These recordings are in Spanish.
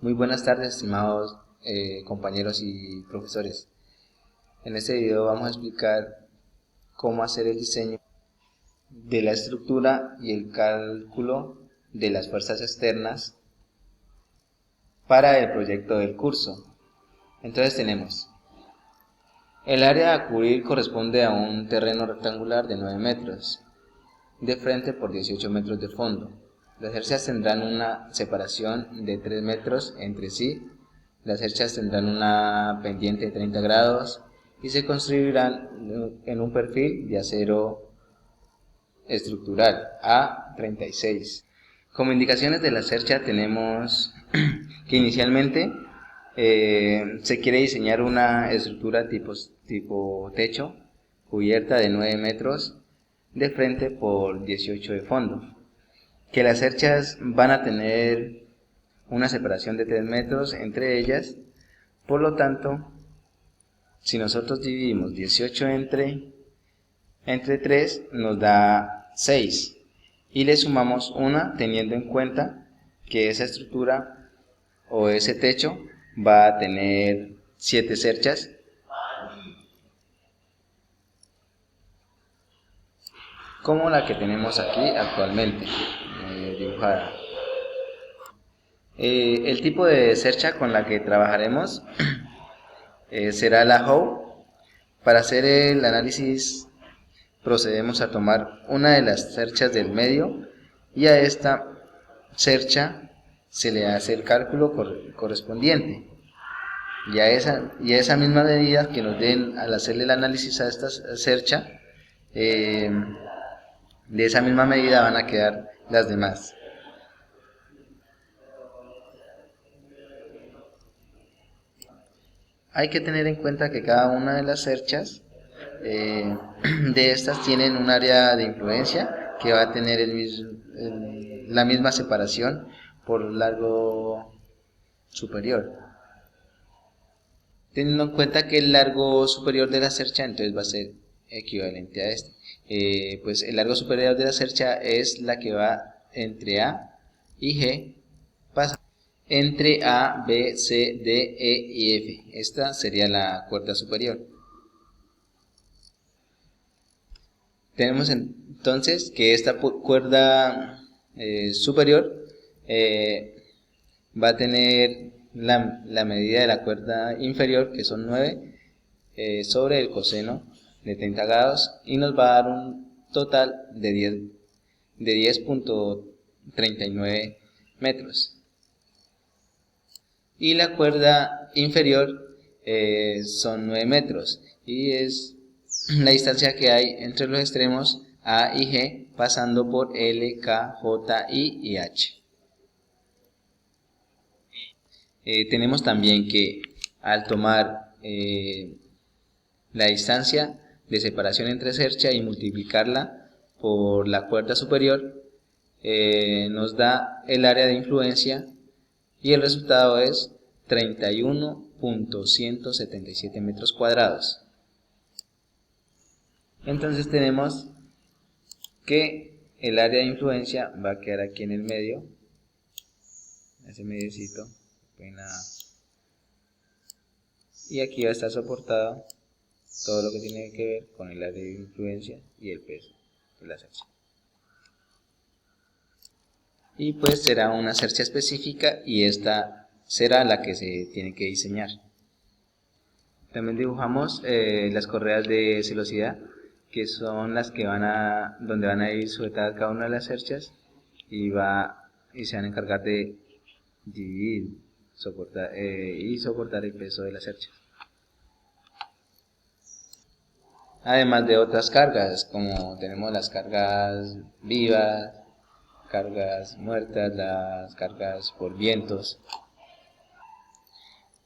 Muy buenas tardes, estimados compañeros y profesores. En este video vamos a explicar cómo hacer el diseño de la estructura y el cálculo de las fuerzas externas para el proyecto del curso. Entonces tenemos el área a cubrir corresponde a un terreno rectangular de 9 metros de frente por 18 metros de fondo. Las cerchas tendrán una separación de 3 metros entre sí. Las cerchas tendrán una pendiente de 30 grados y se construirán en un perfil de acero estructural A36. Como indicaciones de la cercha tenemos que inicialmente se quiere diseñar una estructura tipo techo cubierta de 9 metros de frente por 18 de fondo, que las cerchas van a tener una separación de 3 metros entre ellas. Por lo tanto, si nosotros dividimos 18 entre 3 nos da 6 y le sumamos 1 teniendo en cuenta que esa estructura o ese techo va a tener 7 cerchas como la que tenemos aquí actualmente dibujada. El tipo de cercha con la que trabajaremos será la Howe. Para hacer el análisis procedemos a tomar una de las cerchas del medio y a esta cercha se le hace el cálculo correspondiente. Y a esa misma medida que nos den al hacerle el análisis a esta cercha, de esa misma medida van a quedar las demás. Hay que tener en cuenta que cada una de las cerchas de estas tienen un área de influencia que va a tener la misma separación por largo superior. Teniendo en cuenta que el largo superior de la cercha entonces va a ser equivalente a este. Pues el largo superior de la cercha es la que va entre A y G, pasa entre A, B, C, D, E y F. Esta sería la cuerda superior. Tenemos entonces que esta cuerda superior va a tener la medida de la cuerda inferior, que son 9, sobre el coseno de 30 grados, y nos va a dar un total de 10.39 metros. Y la cuerda inferior son 9 metros, y es la distancia que hay entre los extremos A y G, pasando por L, K, J, I y H. Tenemos también que al tomar la distancia de separación entre cercha y multiplicarla por la cuerda superior, nos da el área de influencia y el resultado es 31.177 metros cuadrados. Entonces tenemos que el área de influencia va a quedar aquí en el medio, ese mediocito, y aquí va a estar soportado todo lo que tiene que ver con el área de influencia y el peso de la cercha. Y pues será una cercha específica y esta será la que se tiene que diseñar. También dibujamos las correas de celosidad, que son las que donde van a ir sujetadas cada una de las cerchas y se van a encargar de dividir y soportar el peso de la cercha. Además de otras cargas, como tenemos las cargas vivas, cargas muertas, las cargas por vientos.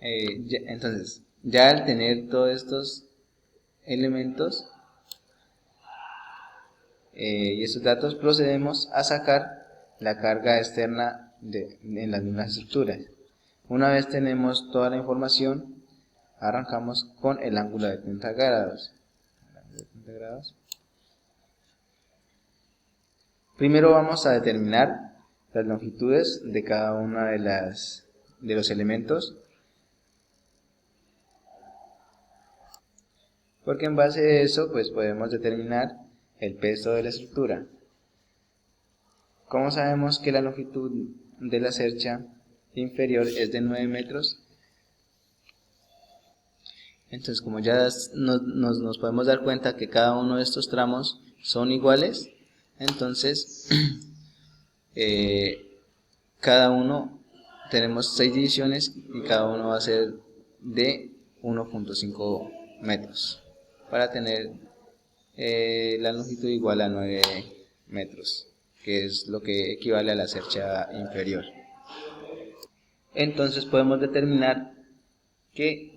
Entonces, ya al tener todos estos elementos y estos datos, procedemos a sacar la carga externa en las mismas estructuras. Una vez tenemos toda la información, arrancamos con el ángulo de 30 grados. Primero vamos a determinar las longitudes de cada una de los elementos, porque en base a eso pues podemos determinar el peso de la estructura. ¿Cómo sabemos que la longitud de la cercha inferior es de 9 metros? Entonces, como ya nos podemos dar cuenta que cada uno de estos tramos son iguales, entonces cada uno tenemos 6 divisiones y cada uno va a ser de 1.5 metros para tener la longitud igual a 9 metros, que es lo que equivale a la cercha inferior. Entonces podemos determinar que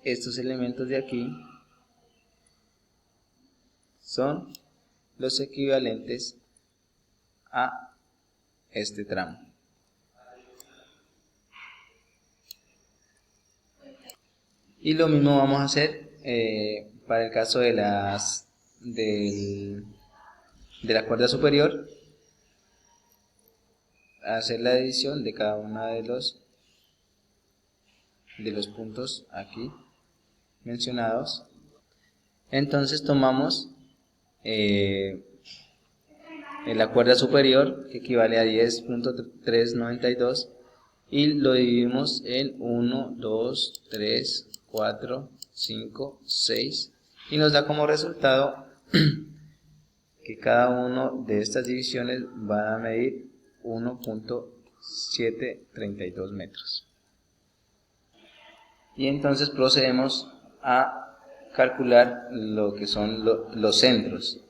estos elementos de aquí son los equivalentes a este tramo. Y lo mismo vamos a hacer para el caso de la cuerda superior, hacer la división de cada uno de los puntos aquí mencionados. Entonces tomamos en la cuerda superior, que equivale a 10.392, y lo dividimos en 1, 2, 3, 4, 5, 6, y nos da como resultado que cada uno de estas divisiones va a medir 1.732 metros. Y entonces procedemos a calcular lo que son los centros.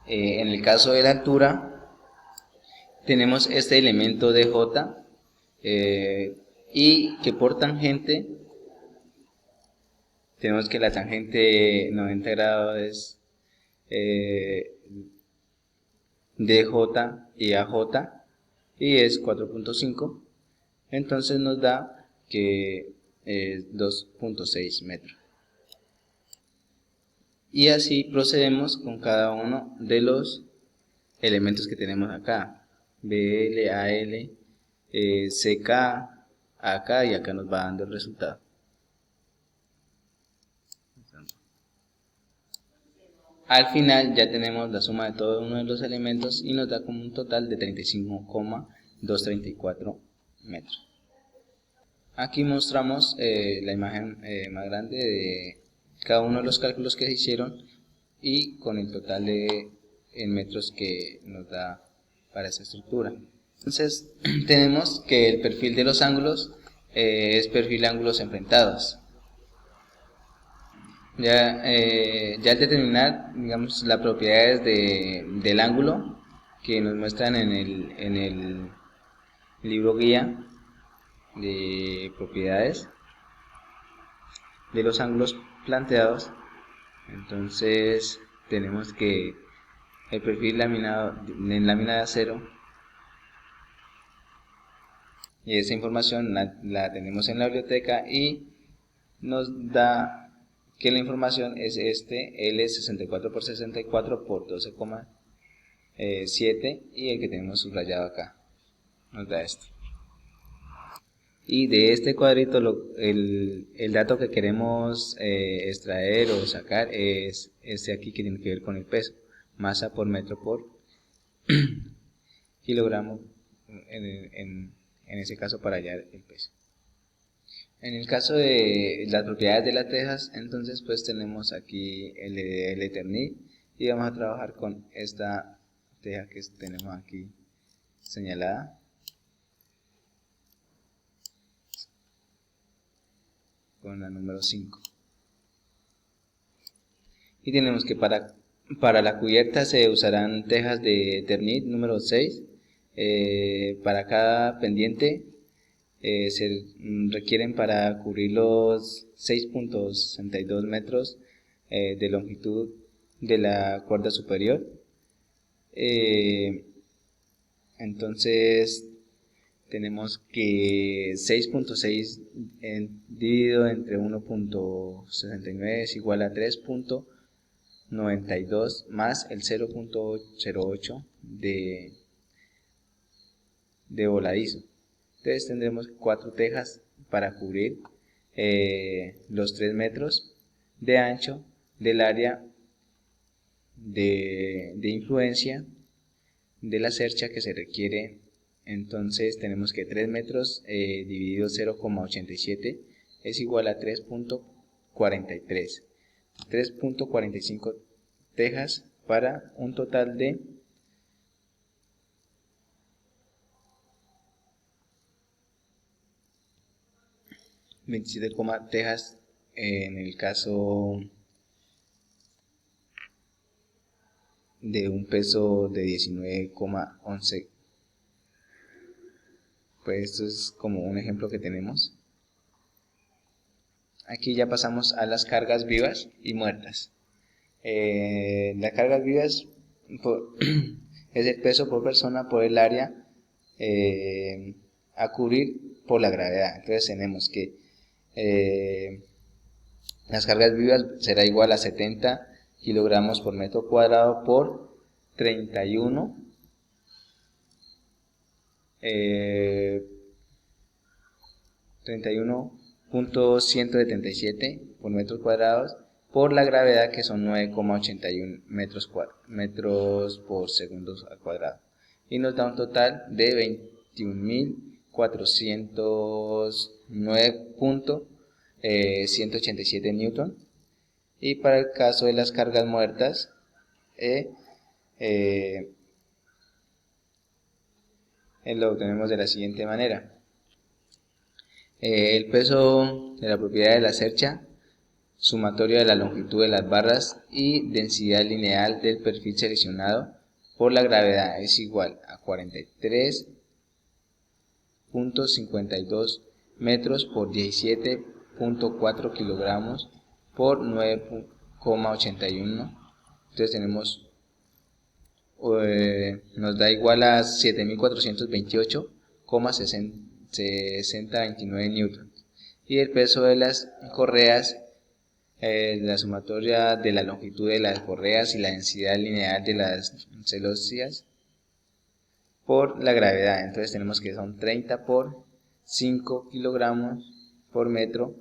En el caso de la altura, tenemos este elemento de J, y que por tangente tenemos que la tangente 90 grados es DJ y AJ, y es 4.5, entonces nos da que es 2.6 metros. Y así procedemos con cada uno de los elementos que tenemos acá: BL, AL, CK, acá, y acá nos va dando el resultado. Al final ya tenemos la suma de todo uno de los elementos y nos da como un total de 35,234 metros. Aquí mostramos la imagen más grande de cada uno de los cálculos que se hicieron y con el total en metros que nos da para esa estructura. Entonces tenemos que el perfil de los ángulos es perfil de ángulos enfrentados. Ya al determinar, digamos, las propiedades del ángulo que nos muestran en el libro guía de propiedades de los ángulos planteados, entonces tenemos que el perfil laminado en lámina de acero, y esa información la tenemos en la biblioteca y nos da que la información es L64 por 64 por 12,7, y el que tenemos subrayado acá nos da esto. Y de este cuadrito el dato que queremos extraer o sacar es este aquí, que tiene que ver con el peso: masa por metro por kilogramo, en ese caso para hallar el peso. En el caso de las propiedades de las tejas, entonces pues tenemos aquí el Eternit, y vamos a trabajar con esta teja que tenemos aquí señalada. Con la número 5. Y tenemos que para la cubierta se usarán tejas de Eternit número 6. Para cada pendiente se requieren, para cubrir los 6.62 metros de longitud de la cuerda superior, entonces tenemos que 6.6 dividido entre 1.69 es igual a 3.92 más el 0.08 de voladizo. Entonces tendremos 4 tejas para cubrir los 3 metros de ancho del área de influencia de la cercha que se requiere. Entonces tenemos que 3 metros dividido 0,87 es igual a 3.43. 3.45 tejas para un total de 27, tejas en el caso de un peso de 19,11. Pues esto es como un ejemplo que tenemos. Aquí ya pasamos a las cargas vivas y muertas. Las cargas vivas es el peso por persona por el área a cubrir por la gravedad. Entonces tenemos que las cargas vivas será igual a 70 kilogramos por metro cuadrado por 31 31.177 por metros cuadrados por la gravedad, que son 9,81 metros por segundo al cuadrado, y nos da un total de 21.409.187 newton. Y para el caso de las cargas muertas lo obtenemos de la siguiente manera. El peso de la propiedad de la cercha, sumatorio de la longitud de las barras y densidad lineal del perfil seleccionado por la gravedad es igual a 43.52 metros por 17.4 kilogramos por 9,81. Entonces tenemos nos da igual a 7.428,6029 newton. Y el peso de las correas, la sumatoria de la longitud de las correas y la densidad lineal de las celosías por la gravedad. Entonces tenemos que son 30 por 5 kilogramos por metro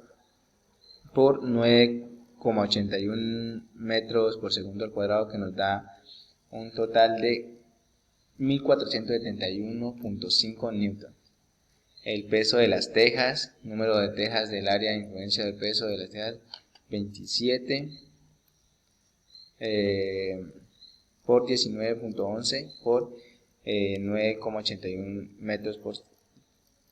por 9,81 metros por segundo al cuadrado, que nos da un total de 1471.5 newton. El peso de las tejas, número de tejas del área de influencia del peso de las tejas, 27 por 19.11 por 9,81 metros por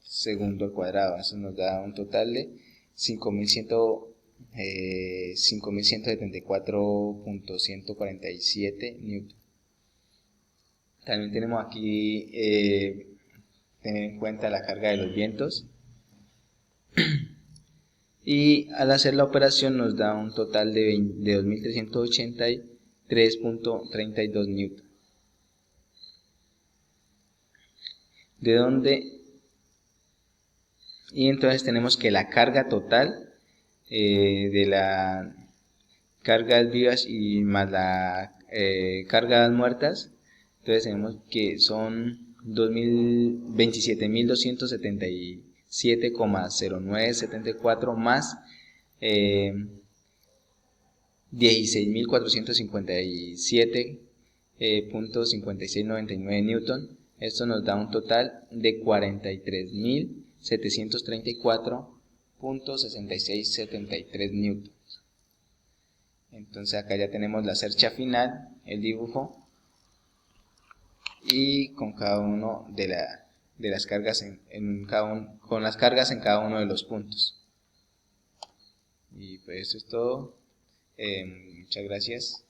segundo al cuadrado. Eso nos da un total de 5.174.147 newton. También tenemos aquí tener en cuenta la carga de los vientos, y al hacer la operación nos da un total de 2.383.32 newton. De donde, y entonces tenemos que la carga total de la cargas vivas y más la cargas muertas, entonces tenemos que son 27.277,0974 más 16.457.5699 newton. Esto nos da un total de 43.734.6673 newton. Entonces acá ya tenemos la cercha final, el dibujo, y con cada uno de las cargas con las cargas en cada uno de los puntos. Y pues eso es todo. Muchas gracias.